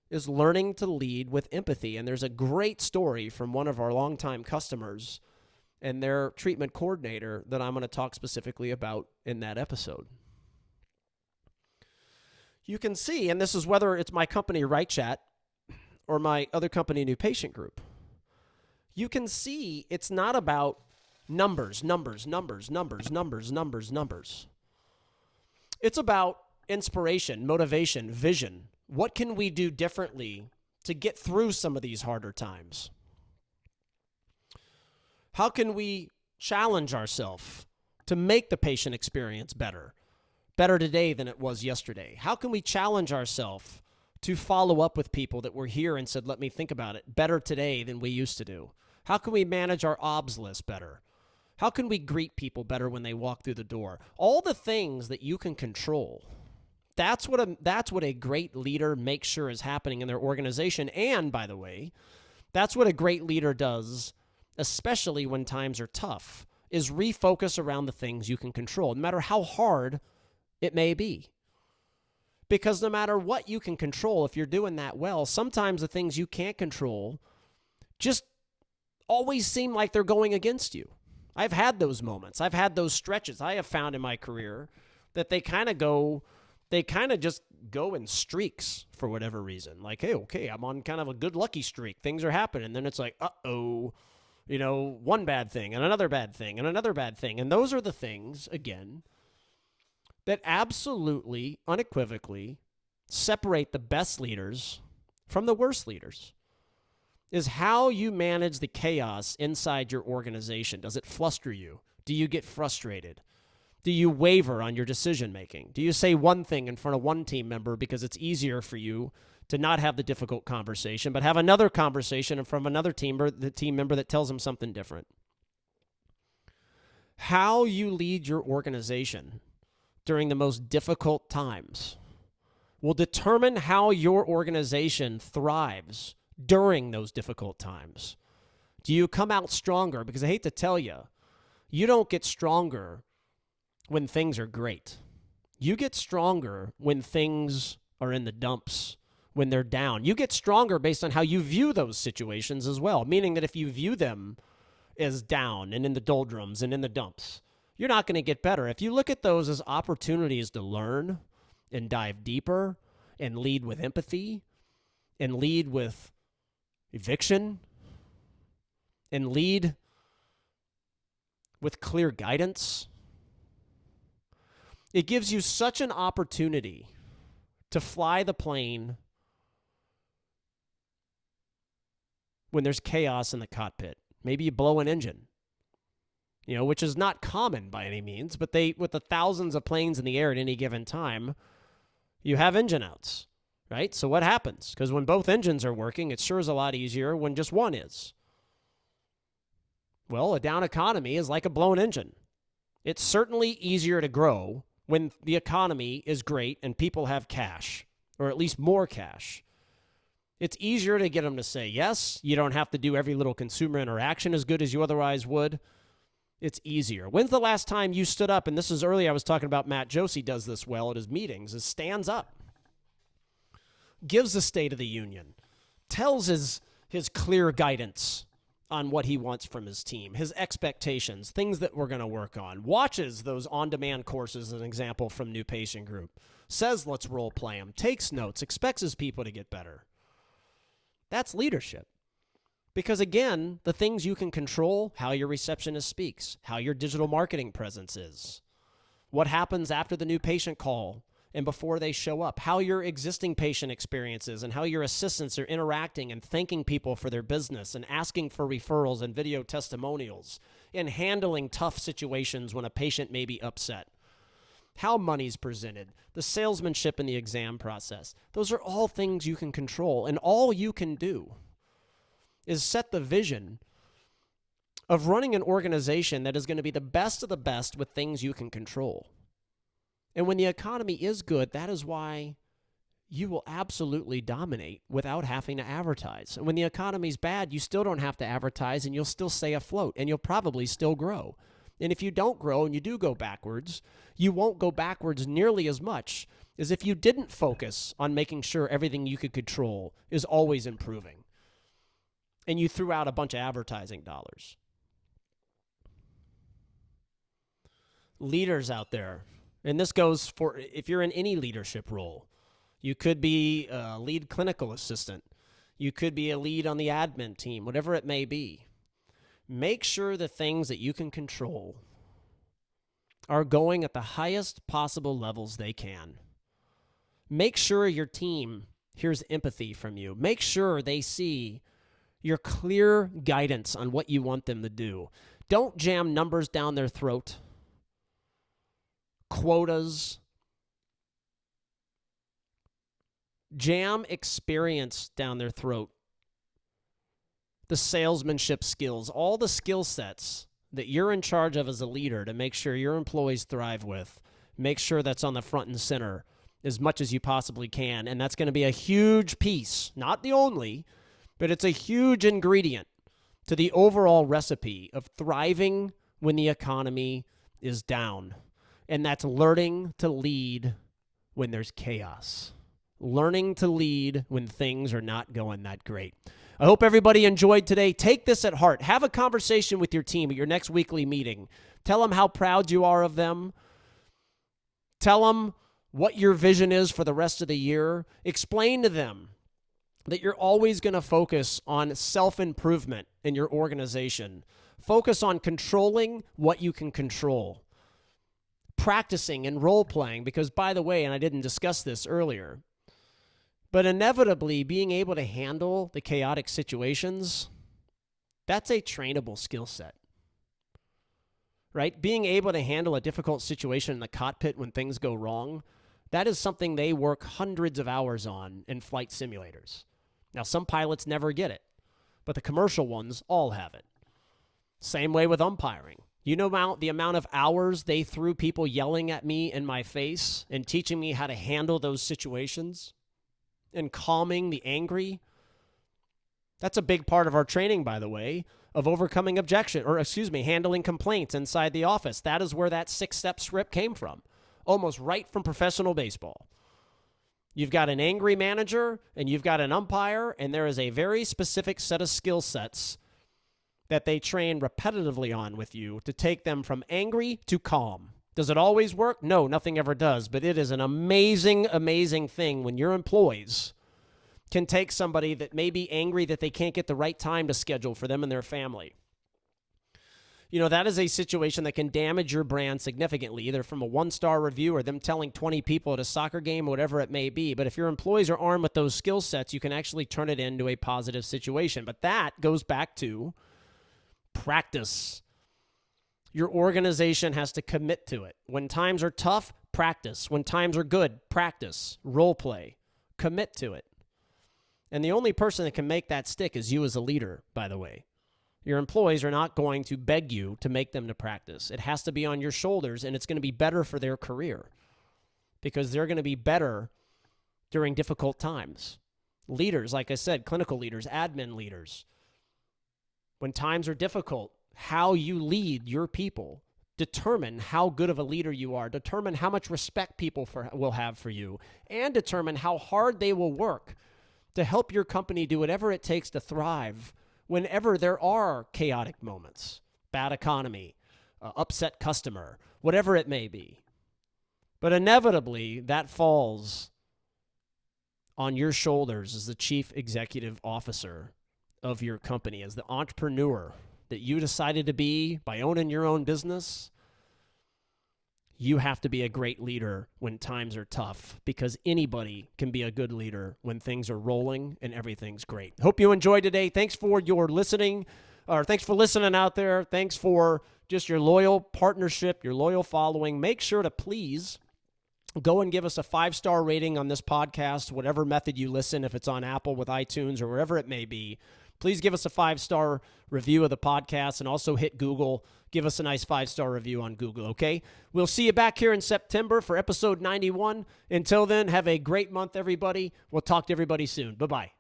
is learning to lead with empathy. And there's a great story from one of our longtime customers and their treatment coordinator that I'm going to talk specifically about in that episode. You can see, and this is whether it's my company, RightChat, or my other company, New Patient Group, you can see it's not about numbers. It's about inspiration, motivation, vision. What can we do differently to get through some of these harder times? How can we challenge ourselves to make the patient experience better today than it was yesterday? How can we challenge ourselves to follow up with people that were here and said, let me think about it, better today than we used to do? How can we manage our OBS list better? How can we greet people better when they walk through the door? All the things that you can control. That's what a great leader makes sure is happening in their organization. And by the way, that's what a great leader does, especially when times are tough, is refocus around the things you can control, no matter how hard it may be. Because no matter what you can control, if you're doing that well, sometimes the things you can't control just always seem like they're going against you. I've had those moments. I've had those stretches I have found in my career that they kind of just go in streaks for whatever reason. Like, hey, okay, I'm on kind of a good lucky streak. Things are happening. And then it's like, uh-oh, one bad thing and another bad thing and another bad thing. And those are the things, again, that absolutely, unequivocally separate the best leaders from the worst leaders, is how you manage the chaos inside your organization. Does it fluster you? Do you get frustrated? Do you waver on your decision making? Do you say one thing in front of one team member because it's easier for you to not have the difficult conversation, but have another conversation from another team member that tells them something different? How you lead your organization during the most difficult times will determine how your organization thrives during those difficult times. Do you come out stronger? Because I hate to tell you, you don't get stronger when things are great. You get stronger when things are in the dumps, when they're down. You get stronger based on how you view those situations as well, meaning that if you view them as down and in the doldrums and in the dumps, you're not going to get better. If you look at those as opportunities to learn and dive deeper and lead with empathy and lead with eviction and lead with clear guidance, it gives you such an opportunity to fly the plane when there's chaos in the cockpit. Maybe you blow an engine, which is not common by any means, but with the thousands of planes in the air at any given time, you have engine outs, right? So what happens? Because when both engines are working, it sure is a lot easier when just one is. Well, a down economy is like a blown engine. It's certainly easier to grow when the economy is great and people have cash, or at least more cash. It's easier to get them to say yes. You don't have to do every little consumer interaction as good as you otherwise would. It's easier. When's the last time you stood up? And this is earlier, I was talking about Matt Josie does this well at his meetings, is stands up, gives the State of the Union, tells his clear guidance on what he wants from his team, his expectations, things that we're going to work on, watches those on-demand courses, as an example from New Patient Group, says let's role play them, takes notes, expects his people to get better. That's leadership. Because again, the things you can control, how your receptionist speaks, how your digital marketing presence is, what happens after the new patient call and before they show up, how your existing patient experiences and how your assistants are interacting and thanking people for their business and asking for referrals and video testimonials and handling tough situations when a patient may be upset, how money's presented, the salesmanship in the exam process. Those are all things you can control, and all you can do is set the vision of running an organization that is going to be the best of the best with things you can control. And when the economy is good, that is why you will absolutely dominate without having to advertise. And when the economy's bad, you still don't have to advertise, and you'll still stay afloat, and you'll probably still grow. And if you don't grow and you do go backwards, you won't go backwards nearly as much as if you didn't focus on making sure everything you could control is always improving, and you threw out a bunch of advertising dollars. Leaders out there, and this goes for if you're in any leadership role. You could be a lead clinical assistant. You could be a lead on the admin team, whatever it may be. Make sure the things that you can control are going at the highest possible levels they can. Make sure your team hears empathy from you. Make sure they see your clear guidance on what you want them to do. Don't jam numbers down their throat, quotas. Jam experience down their throat. The salesmanship skills, all the skill sets that you're in charge of as a leader to make sure your employees thrive with. Make sure that's on the front and center as much as you possibly can. And that's going to be a huge piece, not the only, but it's a huge ingredient to the overall recipe of thriving when the economy is down. And that's learning to lead when there's chaos. Learning to lead when things are not going that great. I hope everybody enjoyed today. Take this at heart. Have a conversation with your team at your next weekly meeting. Tell them how proud you are of them. Tell them what your vision is for the rest of the year. Explain to them that you're always going to focus on self-improvement in your organization. Focus on controlling what you can control. Practicing and role-playing, because by the way, and I didn't discuss this earlier, but inevitably being able to handle the chaotic situations, that's a trainable skill set, right? Being able to handle a difficult situation in the cockpit when things go wrong, that is something they work hundreds of hours on in flight simulators. Now, some pilots never get it, but the commercial ones all have it. Same way with umpiring. You know the amount of hours they threw people yelling at me in my face and teaching me how to handle those situations and calming the angry? That's a big part of our training, by the way, of overcoming handling complaints inside the office. That is where that 6-step script came from, almost right from professional baseball. You've got an angry manager and you've got an umpire, and there is a very specific set of skill sets that they train repetitively on with you to take them from angry to calm. Does it always work? No, nothing ever does, but it is an amazing, amazing thing when your employees can take somebody that may be angry that they can't get the right time to schedule for them and their family. You know, that is a situation that can damage your brand significantly, either from a 1-star review or them telling 20 people at a soccer game or whatever it may be. But if your employees are armed with those skill sets, you can actually turn it into a positive situation. But that goes back to practice. Your organization has to commit to it. When times are tough, practice. When times are good, practice. Role play. Commit to it. And the only person that can make that stick is you as a leader, by the way. Your employees are not going to beg you to make them to practice. It has to be on your shoulders, and it's going to be better for their career because they're going to be better during difficult times. Leaders, like I said, clinical leaders, admin leaders, when times are difficult, how you lead your people determine how good of a leader you are, determine how much respect people will have for you, and determine how hard they will work to help your company do whatever it takes to thrive whenever there are chaotic moments, bad economy, upset customer, whatever it may be. But inevitably, that falls on your shoulders as the chief executive officer of your company, as the entrepreneur that you decided to be by owning your own business. You have to be a great leader when times are tough, because anybody can be a good leader when things are rolling and everything's great. Hope you enjoyed today. Thanks for your listening, or thanks for listening out there. Thanks for just your loyal partnership, your loyal following. Make sure to please go and give us a 5-star rating on this podcast, whatever method you listen, if it's on Apple with iTunes or wherever it may be. Please give us a 5-star review of the podcast, and also hit Google. Give us a nice 5-star review on Google, okay? We'll see you back here in September for episode 91. Until then, have a great month, everybody. We'll talk to everybody soon. Bye-bye.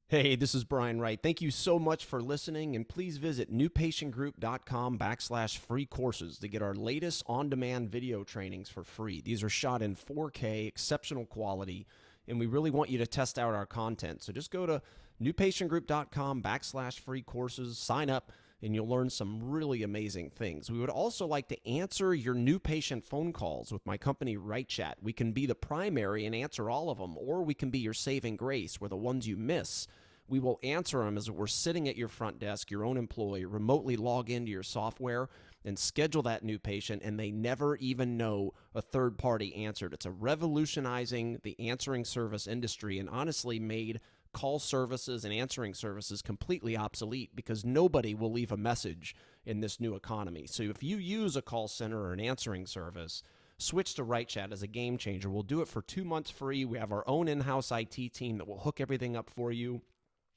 Hey, this is Brian Wright. Thank you so much for listening, and please visit newpatientgroup.com/free courses to get our latest on-demand video trainings for free. These are shot in 4K, exceptional quality, and we really want you to test out our content. So just go to newpatientgroup.com/free courses, sign up, and you'll learn some really amazing things. We would also like to answer your new patient phone calls with my company, RightChat. We can be the primary and answer all of them, or we can be your saving grace, where the ones you miss, we will answer them as we're sitting at your front desk, your own employee, remotely log into your software and schedule that new patient, and they never even know a third party answered. It's a revolutionizing the answering service industry, and honestly made call services and answering services completely obsolete, because nobody will leave a message in this new economy. So if you use a call center or an answering service, switch to RightChat as a game changer. We'll do it for 2 months free. We have our own in-house IT team that will hook everything up for you.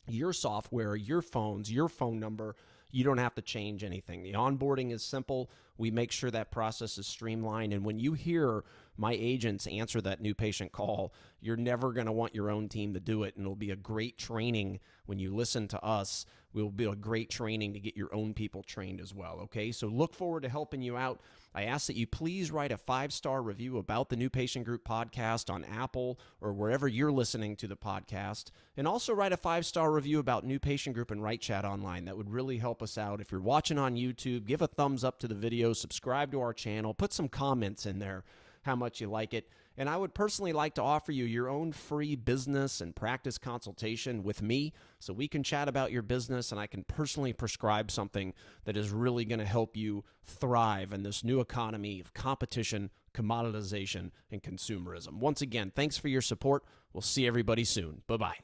Your software, your phones, your phone number, you don't have to change anything. The onboarding is simple. We make sure that process is streamlined. And when you hear my agents answer that new patient call, you're never going to want your own team to do it. And it'll be a great training when you listen to us. We'll be a great training to get your own people trained as well. Okay, so look forward to helping you out. I ask that you please write a 5-star review about the New Patient Group podcast on Apple or wherever you're listening to the podcast. And also write a 5-star review about New Patient Group and RightChat online. That would really help us out. If you're watching on YouTube, give a thumbs up to the video, subscribe to our channel, put some comments in there. how much you like it. And I would personally like to offer you your own free business and practice consultation with me so we can chat about your business and I can personally prescribe something that is really going to help you thrive in this new economy of competition, commoditization, and consumerism. Once again, thanks for your support. We'll see everybody soon. Bye-bye.